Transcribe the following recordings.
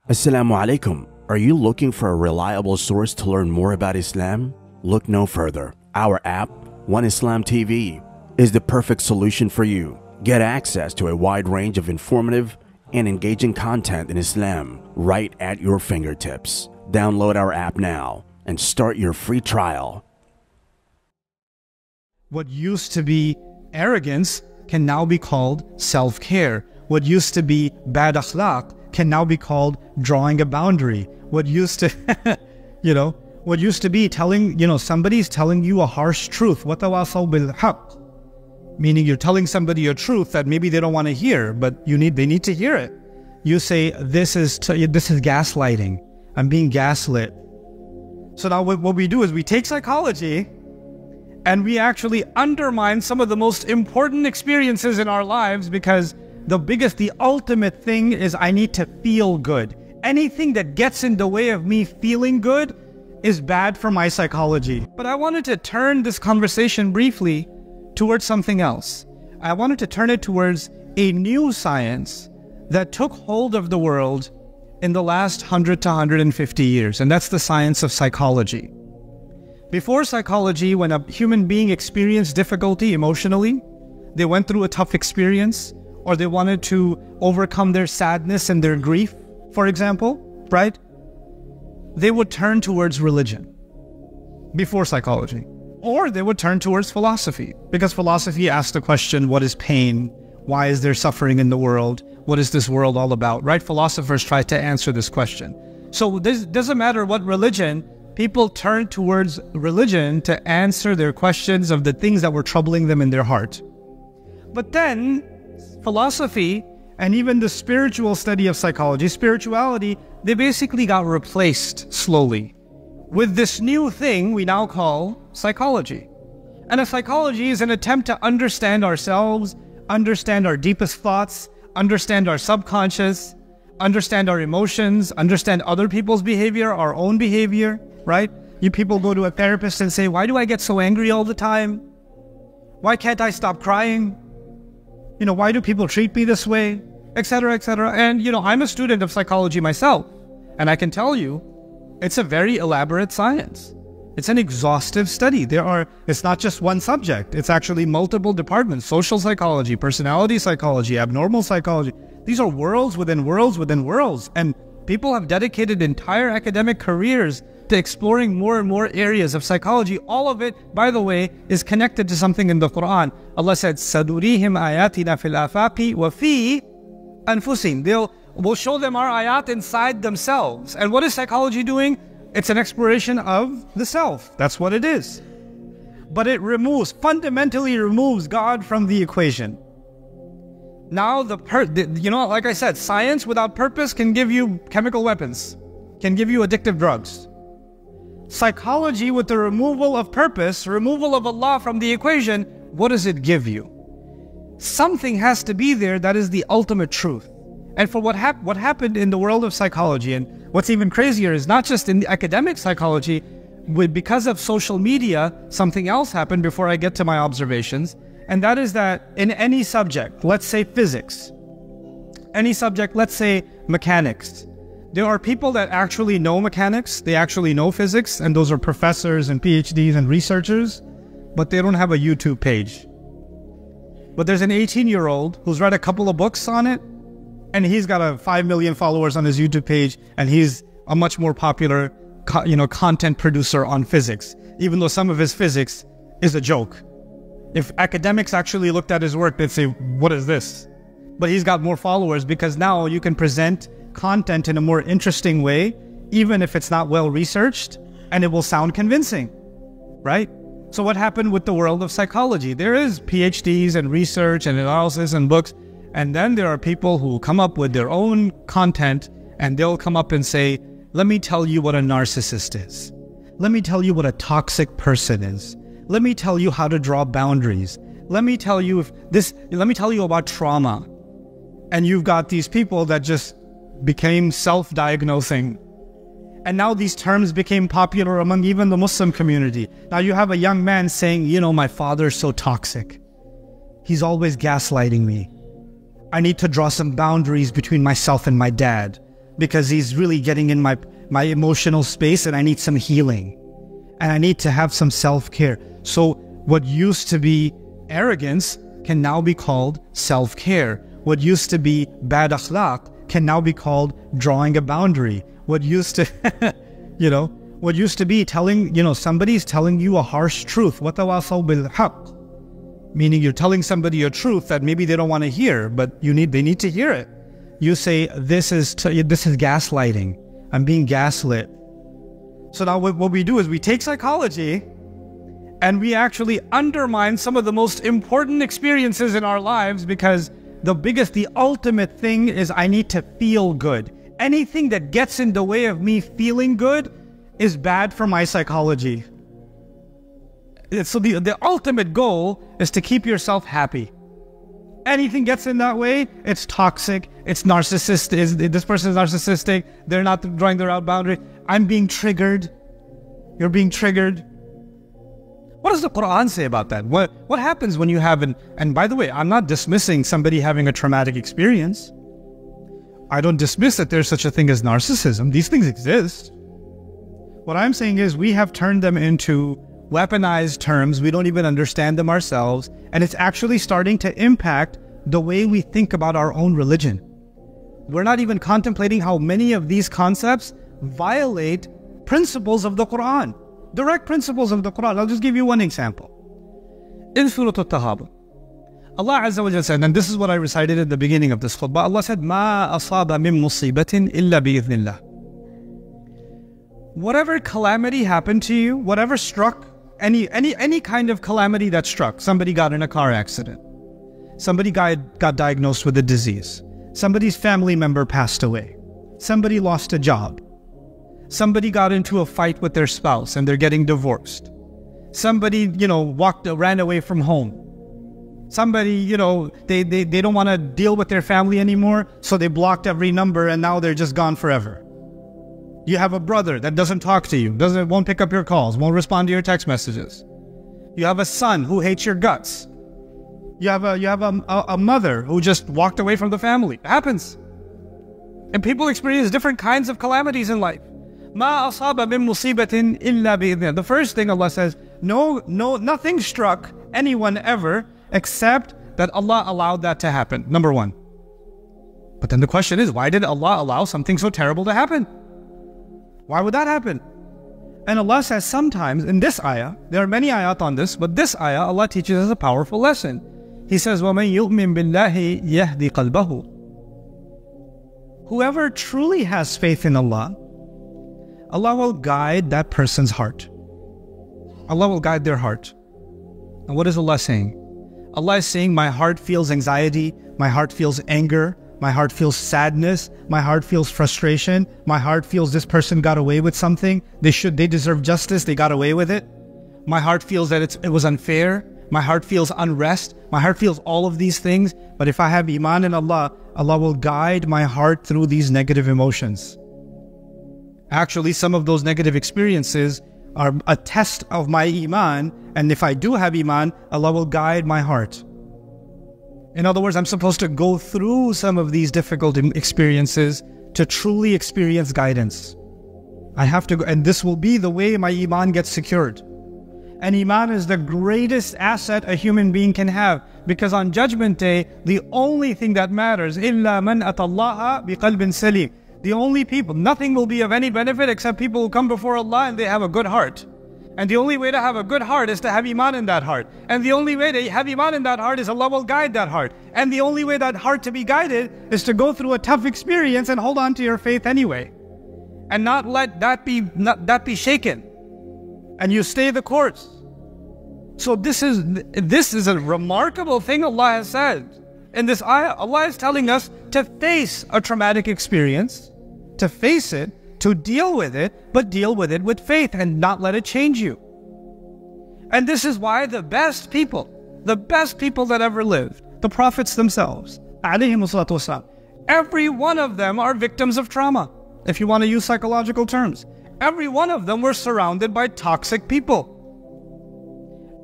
Assalamu alaikum. Are you looking for a reliable source to learn more about Islam? Look no further. Our app, One Islam TV, is the perfect solution for you. Get access to a wide range of informative and engaging content in Islam right at your fingertips. Download our app now and start your free trial. What used to be arrogance can now be called self-care. What used to be bad akhlaq can now be called drawing a boundary. What used to, what used to be telling, somebody's telling you a harsh truth. وَتَوَاصَوْا بِالْحَقِّ. Meaning you're telling somebody a truth that maybe they don't want to hear, but they need to hear it. You say, this is gaslighting. I'm being gaslit. So now what we do is we take psychology and we actually undermine some of the most important experiences in our lives, because the ultimate thing is I need to feel good. Anything that gets in the way of me feeling good is bad for my psychology. But I wanted to turn this conversation briefly towards something else. I wanted to turn it towards a new science that took hold of the world in the last 100 to 150 years, and that's the science of psychology. Before psychology, when a human being experienced difficulty emotionally, they went through a tough experience, or they wanted to overcome their sadness and their grief, for example, right? They would turn towards religion before psychology. Or they would turn towards philosophy, because philosophy asked the question, what is pain? Why is there suffering in the world? What is this world all about, right? Philosophers try to answer this question. So this doesn't matter what religion, people turn towards religion to answer their questions of the things that were troubling them in their heart. But then philosophy and even the spiritual study of psychology, spirituality, they basically got replaced slowly with this new thing we now call psychology. And a psychology is an attempt to understand ourselves, understand our deepest thoughts, understand our subconscious, understand our emotions, understand other people's behavior, our own behavior, right? You people go to a therapist and say, why do I get so angry all the time? Why can't I stop crying? Why do people treat me this way? Etc., etc. And, I'm a student of psychology myself, and I can tell you, it's a very elaborate science. It's an exhaustive study. It's not just one subject. It's actually multiple departments: social psychology, personality psychology, abnormal psychology. These are worlds within worlds within worlds. And people have dedicated entire academic careers to exploring more and more areas of psychology. All of it, by the way, is connected to something in the Quran. Allah said, "Sadurihim ayatina fil afaqi wa fi anfusihim." We'll show them our ayat inside themselves. And what is psychology doing? It's an exploration of the self. That's what it is. But it fundamentally removes God from the equation. Now, like I said, science without purpose can give you chemical weapons, can give you addictive drugs. Psychology with the removal of purpose, removal of Allah from the equation, what does it give you? Something has to be there that is the ultimate truth. And for what happened in the world of psychology, and what's even crazier is not just in the academic psychology, because of social media, something else happened before I get to my observations, and that is that in any subject, let's say physics, any subject, let's say mechanics, there are people that actually know mechanics, they actually know physics, and those are professors and PhDs and researchers, but they don't have a YouTube page. But there's an 18-year-old who's read a couple of books on it, and he's got 5 million followers on his YouTube page, and he's a much more popular content producer on physics, even though some of his physics is a joke. If academics actually looked at his work, they'd say, what is this? But he's got more followers because now you can present content in a more interesting way, even if it's not well researched, and it will sound convincing, right? So what happened with the world of psychology? There is PhDs and research and analysis and books, and then there are people who come up with their own content, and they'll come up and say, let me tell you what a narcissist is. Let me tell you what a toxic person is. Let me tell you how to draw boundaries. Let me tell you about trauma. And you've got these people that just became self-diagnosing. And now these terms became popular among even the Muslim community. Now you have a young man saying, my father's so toxic. He's always gaslighting me. I need to draw some boundaries between myself and my dad. because he's really getting in my emotional space and I need some healing. And I need to have some self-care. So what used to be arrogance can now be called self-care. What used to be bad akhlaq can now be called drawing a boundary. What used to, what used to be telling, somebody's telling you a harsh truth. وَتَوَاصَوْا بِالْحَقِّ. Meaning you're telling somebody a truth that maybe they don't want to hear, but they need to hear it. You say, this is gaslighting. I'm being gaslit. So now what we do is we take psychology and we actually undermine some of the most important experiences in our lives, because the ultimate thing is I need to feel good. Anything that gets in the way of me feeling good is bad for my psychology. So the ultimate goal is to keep yourself happy. Anything gets in that way, it's toxic, it's narcissistic, this person is narcissistic, they're not drawing their out boundary. I'm being triggered. You're being triggered. What does the Quran say about that? What happens when you have and by the way, I'm not dismissing somebody having a traumatic experience. I don't dismiss that there's such a thing as narcissism. These things exist. What I'm saying is we have turned them into weaponized terms. We don't even understand them ourselves. And it's actually starting to impact the way we think about our own religion. We're not even contemplating how many of these concepts violate principles of the Quran. Direct principles of the Quran. I'll just give you one example. In Surah Al-Tahabun, Allah Azza wa Jalla said, and this is what I recited at the beginning of this khutbah, Allah said, مَا أَصَابَ مِن مُصِيبَةٍ إِلَّا بِإِذْنِ اللَّهِ. Whatever calamity happened to you, whatever struck, any kind of calamity that struck, somebody got in a car accident, somebody got diagnosed with a disease, somebody's family member passed away, somebody lost a job, somebody got into a fight with their spouse and they're getting divorced, somebody, ran away from home, somebody, they don't want to deal with their family anymore, so they blocked every number and now they're just gone forever. You have a brother that doesn't talk to you, won't pick up your calls, won't respond to your text messages. You have a son who hates your guts. You have a mother who just walked away from the family. It happens. And people experience different kinds of calamities in life. مَا أَصَابَ مِن مُصِيبَةٍ إِلَّا بِإِذْنِ. The first thing Allah says, nothing struck anyone ever except that Allah allowed that to happen. Number one. But then the question is, why did Allah allow something so terrible to happen? Why would that happen? And Allah says sometimes, in this ayah, there are many ayat on this, but this ayah, Allah teaches us a powerful lesson. He says, وَمَن يُؤْمِن بِاللَّهِ يَهْدِ قَلْبَهُ. Whoever truly has faith in Allah, Allah will guide that person's heart. Allah will guide their heart. And what is Allah saying? Allah is saying, my heart feels anxiety, my heart feels anger, my heart feels sadness, my heart feels frustration, my heart feels this person got away with something, they deserve justice, they got away with it. My heart feels that it was unfair, my heart feels unrest, my heart feels all of these things. But if I have iman in Allah, Allah will guide my heart through these negative emotions. Actually, some of those negative experiences are a test of my iman, and if I do have iman, Allah will guide my heart. In other words, I'm supposed to go through some of these difficult experiences to truly experience guidance. I have to go, and this will be the way my iman gets secured. And iman is the greatest asset a human being can have, because on Judgment Day, the only thing that matters, إِلَّا مَنْ أَتَى اللَّهَ بِقَلْبٍ سَلِيمٍ. The only people, nothing will be of any benefit except people who come before Allah and they have a good heart. And the only way to have a good heart is to have iman in that heart. And the only way to have iman in that heart is Allah will guide that heart. And the only way that heart to be guided is to go through a tough experience and hold on to your faith anyway. And not let that be shaken. And you stay the course. So this is a remarkable thing Allah has said. In this ayah, Allah is telling us to face a traumatic experience, to face it, to deal with it, but deal with it with faith and not let it change you. And this is why the best people that ever lived, the prophets themselves, every one of them are victims of trauma, if you want to use psychological terms. Every one of them were surrounded by toxic people.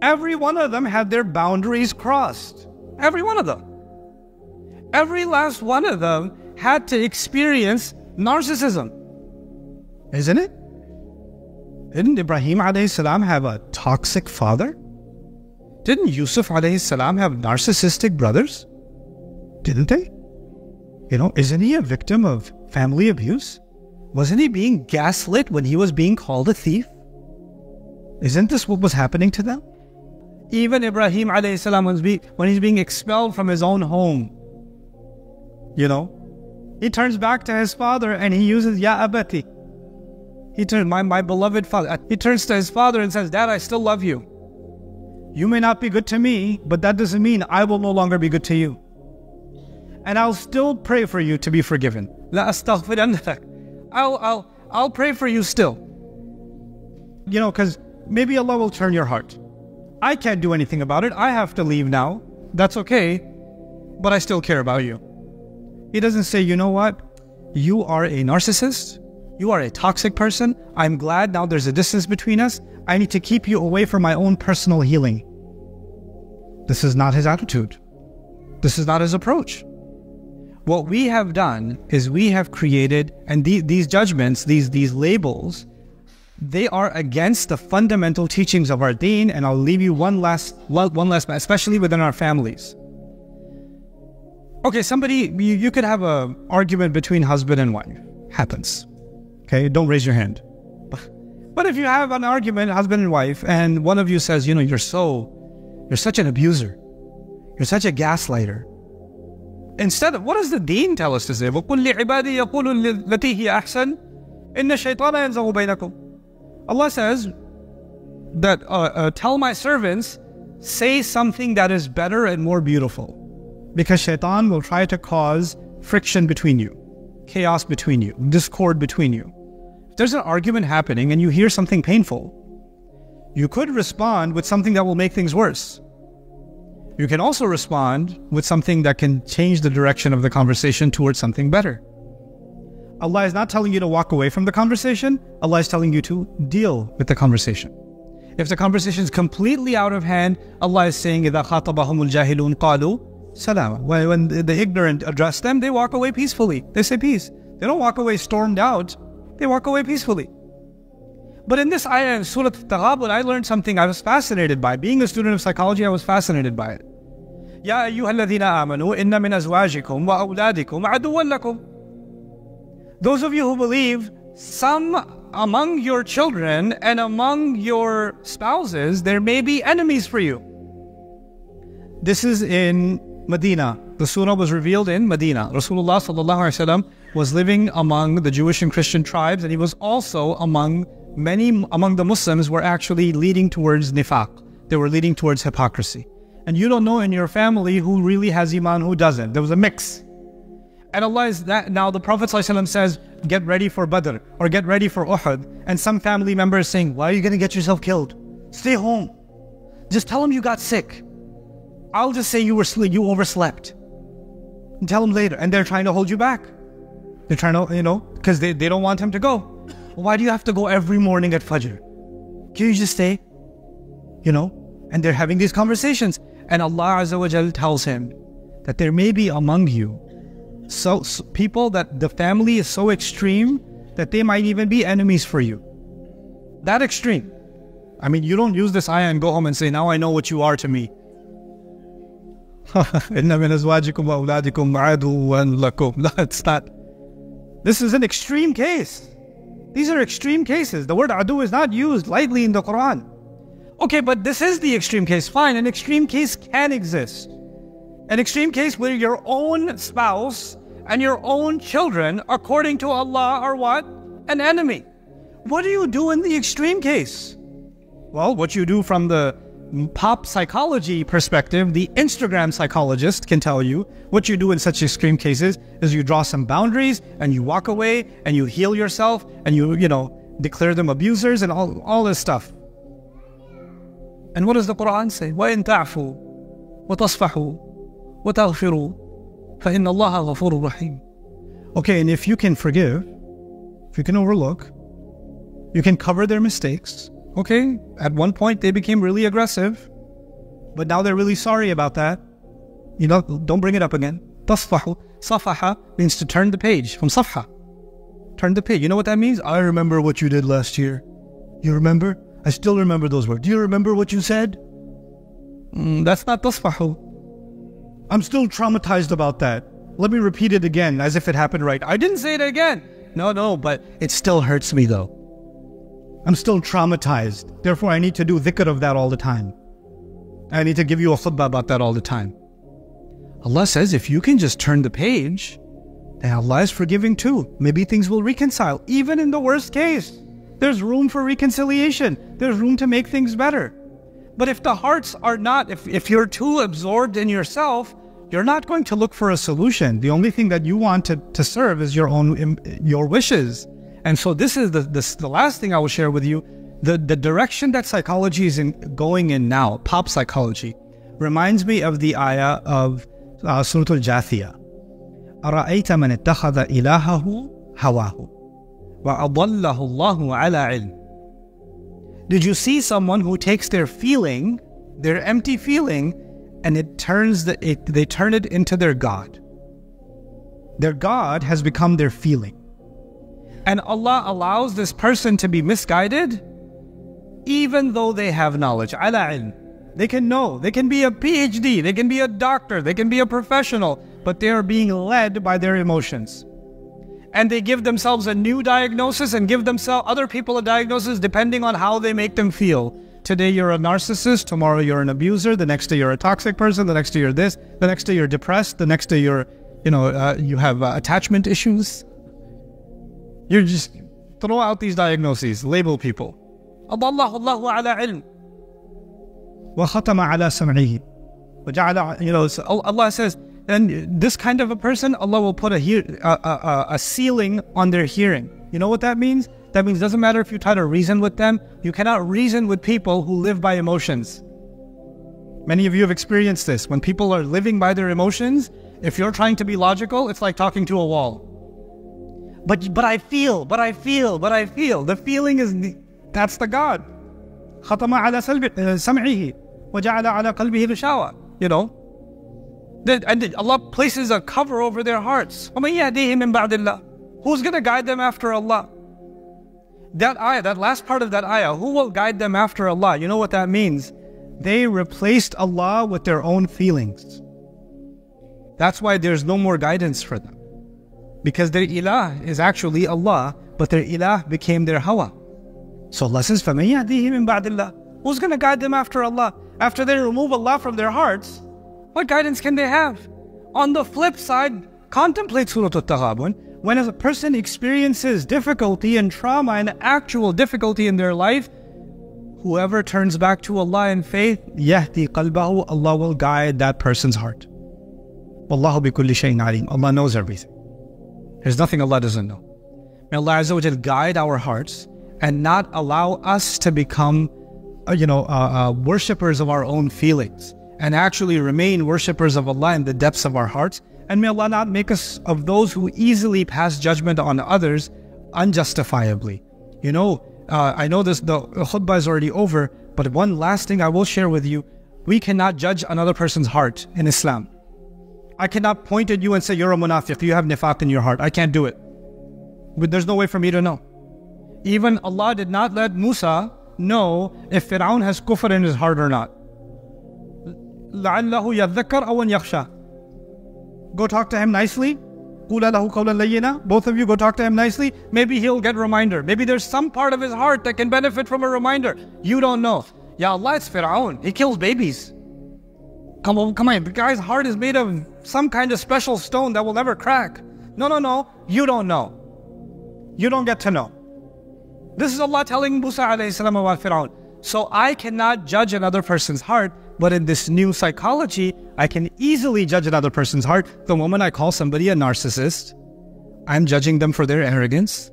Every one of them had their boundaries crossed. Every one of them. Every last one of them had to experience Narcissism. Isn't it? Didn't Ibrahim alayhi salam have a toxic father? Didn't Yusuf alayhi salam have narcissistic brothers? Didn't they? You know, isn't he a victim of family abuse? Wasn't he being gaslit when he was being called a thief? Isn't this what was happening to them? Even Ibrahim alayhi salam, when he's being expelled from his own home, you know, he turns back to his father and he uses Ya Abati. He turns, my beloved father. He turns to his father and says, Dad, I still love you. You may not be good to me, but that doesn't mean I will no longer be good to you. And I'll still pray for you to be forgiven. La astaghfiranna lak. I'll pray for you still. You know, because maybe Allah will turn your heart. I can't do anything about it. I have to leave now. That's okay. But I still care about you. He doesn't say, you know what? You are a narcissist. You are a toxic person. I'm glad now there's a distance between us. I need to keep you away from my own personal healing. This is not his attitude. This is not his approach. What we have done is we have created, and these judgments, these labels, they are against the fundamental teachings of our deen. And I'll leave you one last, especially within our families. Okay, you could have an argument between husband and wife. Happens. Okay, don't raise your hand. But if you have an argument, husband and wife, and one of you says, you know, you're such an abuser. You're such a gaslighter. Instead of, what does the deen tell us to say? وَقُلْ لِعِبَادِي يَقُولُ الَّتِي هِيَ أَحْسَنُ إِنَّ الشَّيْطَانَ يَنزَغُ بَيْنَكُمْ. Allah says that tell my servants, say something that is better and more beautiful. Because shaitan will try to cause friction between you, chaos between you, discord between you. If there's an argument happening and you hear something painful, you could respond with something that will make things worse. You can also respond with something that can change the direction of the conversation towards something better. Allah is not telling you to walk away from the conversation. Allah is telling you to deal with the conversation. If the conversation is completely out of hand, Allah is saying, إِذَا خَاطَبَهُمُ الْجَاهِلُونَ قَالُوا سَلَامًا. When the ignorant address them, they walk away peacefully. They say peace. They don't walk away stormed out. They walk away peacefully. But in this ayah in Surah Al-Taghabun, I learned something I was fascinated by. Being a student of psychology, I was fascinated by it. يَا أَيُّهَا الَّذِينَ آمَنُوا إِنَّ مِنْ أَزْوَاجِكُمْ وَأَوْلَادِكُمْ عَدُوًّا لَكُمْ. Those of you who believe, some among your children and among your spouses, there may be enemies for you. This is in Medina. The surah was revealed in Medina. Rasulullah ﷺ was living among the Jewish and Christian tribes, and he was also among the Muslims were actually leading towards nifaq. They were leading towards hypocrisy. And you don't know in your family who really has iman, who doesn't. There was a mix. And Allah is that. Now the Prophet ﷺ says, get ready for Badr or get ready for Uhud. And some family members saying, why are you going to get yourself killed? Stay home. Just tell them you got sick. I'll just say you overslept. And tell them later. And they're trying to hold you back. They're trying to, because they don't want him to go. Why do you have to go every morning at Fajr? Can you just stay? And they're having these conversations. And Allah Azza wa Jal tells him that there may be among you so people that the family is so extreme that they might even be enemies for you. That extreme. I mean, you don't use this ayah and go home and say, now I know what you are to me. إِنَّ مِنْ أَزْوَاجِكُمْ وَأَوْلَادِكُمْ عَدُوًّا لَكُمْ. No, it's not. This is an extreme case. These are extreme cases. The word adu is not used lightly in the Quran. Okay, but this is the extreme case. Fine, an extreme case can exist. An extreme case where your own spouse and your own children, according to Allah, are what? An enemy. What do you do in the extreme case? Well, what you do from the pop psychology perspective, the Instagram psychologist can tell you what you do in such extreme cases is you draw some boundaries and you walk away and you heal yourself and you declare them abusers and all this stuff. And what does the Quran say? وَإِن تَعْفُوا وَتَصْفَحُوا وَتَغْفِرُوا فَإِنَّ اللَّهَ غَفُورٌ رَحِيمٌ. Okay, and if you can forgive, if you can overlook, you can cover their mistakes. Okay, at one point they became really aggressive, but now they're really sorry about that. Don't bring it up again. Tasfahu. Safaha means to turn the page from safha. Turn the page. You know what that means? I remember what you did last year. You remember? I still remember those words. Do you remember what you said? That's not tasfahu. I'm still traumatized about that. Let me repeat it again as if it happened right. I didn't say it again. No, but it still hurts me though. I'm still traumatized. Therefore, I need to do dhikr of that all the time. I need to give you a khutbah about that all the time. Allah says if you can just turn the page, then Allah is forgiving too. Maybe things will reconcile. Even in the worst case, there's room for reconciliation. There's room to make things better. But if the hearts are not, if you're too absorbed in yourself, you're not going to look for a solution. The only thing that you want to serve is your wishes. And so this is the last thing I will share with you. The direction that psychology is going in now, pop psychology, reminds me of the ayah of Surah Al-Jathiyah. أَرَأَيْتَ مَنِ اتَّخَذَ إِلَهَهُ هَوَاهُ وَأَضَلَّهُ اللَّهُ عَلَى عِلْمٍ. Did you see someone who takes their feeling, their empty feeling, and they turn it into their God? Their God has become their feeling. And Allah allows this person to be misguided even though they have knowledge. عَلَى عِلْمٍ. They can know, they can be a PhD, they can be a doctor, they can be a professional, but they are being led by their emotions. And they give themselves a new diagnosis and give other people a diagnosis depending on how they make them feel. Today you're a narcissist, tomorrow you're an abuser, the next day you're a toxic person, the next day you're this, the next day you're depressed, the next day you're, you have attachment issues. You just throw out these diagnoses, label people. أَضَلَّهُ اللَّهُ عَلَى عِلْمٍ وَخَتَمَ عَلَى سَمْعِهِ وَجَعَلَ. So Allah says, and this kind of a person, Allah will put a ceiling on their hearing. You know what that means? That means it doesn't matter if you try to reason with them, you cannot reason with people who live by emotions. Many of you have experienced this. When people are living by their emotions, if you're trying to be logical, it's like talking to a wall. But I feel. The feeling that's the God. خَتَمَ عَلَى سَمْعِهِ وَجَعَلَ عَلَى قَلْبِهِ غِشَاوَةً. And Allah places a cover over their hearts. وَمَنْ يَهْدِيهِمْ مِنْ بَعْدِ اللَّهِ. Who's going to guide them after Allah? That ayah, that last part of that ayah, who will guide them after Allah? You know what that means? They replaced Allah with their own feelings. That's why there's no more guidance for them. Because their ilah is actually Allah, but their ilah became their hawa. So Allah says, فَمَنْ يَهْدِيهِمْ مِنْ بَعْدِ اللَّهِ. Who's going to guide them after Allah? After they remove Allah from their hearts, what guidance can they have? On the flip side, contemplate Surah Al-Taghabun. When a person experiences difficulty and trauma and actual difficulty in their life, whoever turns back to Allah in faith, يَهْدِي قَلْبَهُ, Allah will guide that person's heart. وَاللَّهُ بِكُلِّ شَيْءٍ عَلِيمٌ. Allah knows everything. There's nothing Allah doesn't know. May Allah Azza wa Jal guide our hearts and not allow us to become, worshippers of our own feelings, and actually remain worshippers of Allah in the depths of our hearts. And may Allah not make us of those who easily pass judgment on others unjustifiably. I know the khutbah is already over, but one last thing I will share with you. We cannot judge another person's heart in Islam. I cannot point at you and say, you're a munafiq, you have nifaq in your heart. I can't do it. But there's no way for me to know. Even Allah did not let Musa know if Fir'aun has kufr in his heart or not. لَعَلَّهُ يَذَّكَّرْ أَوْ يَخْشَى. Go talk to him nicely. قُولَ لَهُ قَوْلًا لَيِّنًا. Both of you go talk to him nicely. Maybe he'll get reminder. Maybe there's some part of his heart that can benefit from a reminder. You don't know. Ya Allah, it's Fir'aun. He kills babies. Come on. The guy's heart is made of some kind of special stone that will never crack. No. You don't know. You don't get to know. This is Allah telling Musa alayhi salam about Fir'aun. So I cannot judge another person's heart, but in this new psychology, I can easily judge another person's heart. The moment I call somebody a narcissist, I'm judging them for their arrogance.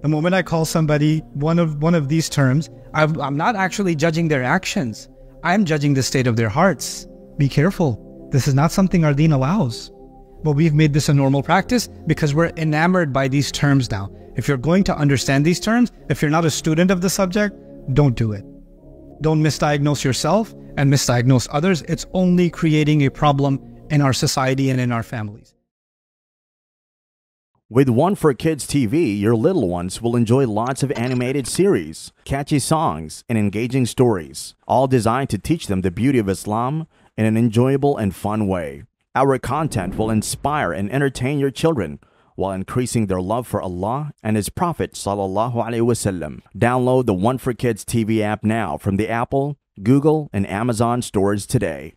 The moment I call somebody one of these terms, I'm not actually judging their actions. I'm judging the state of their hearts. Be careful. This is not something our deen allows. But we've made this a normal practice because we're enamored by these terms now. If you're going to understand these terms, if you're not a student of the subject, don't do it. Don't misdiagnose yourself and misdiagnose others. It's only creating a problem in our society and in our families. With One for Kids TV, your little ones will enjoy lots of animated series, catchy songs, and engaging stories, all designed to teach them the beauty of Islam in an enjoyable and fun way. Our content will inspire and entertain your children while increasing their love for Allah and His Prophet Sallallahu Alaihi Wasallam. Download the One for Kids TV app now from the Apple, Google, and Amazon stores today.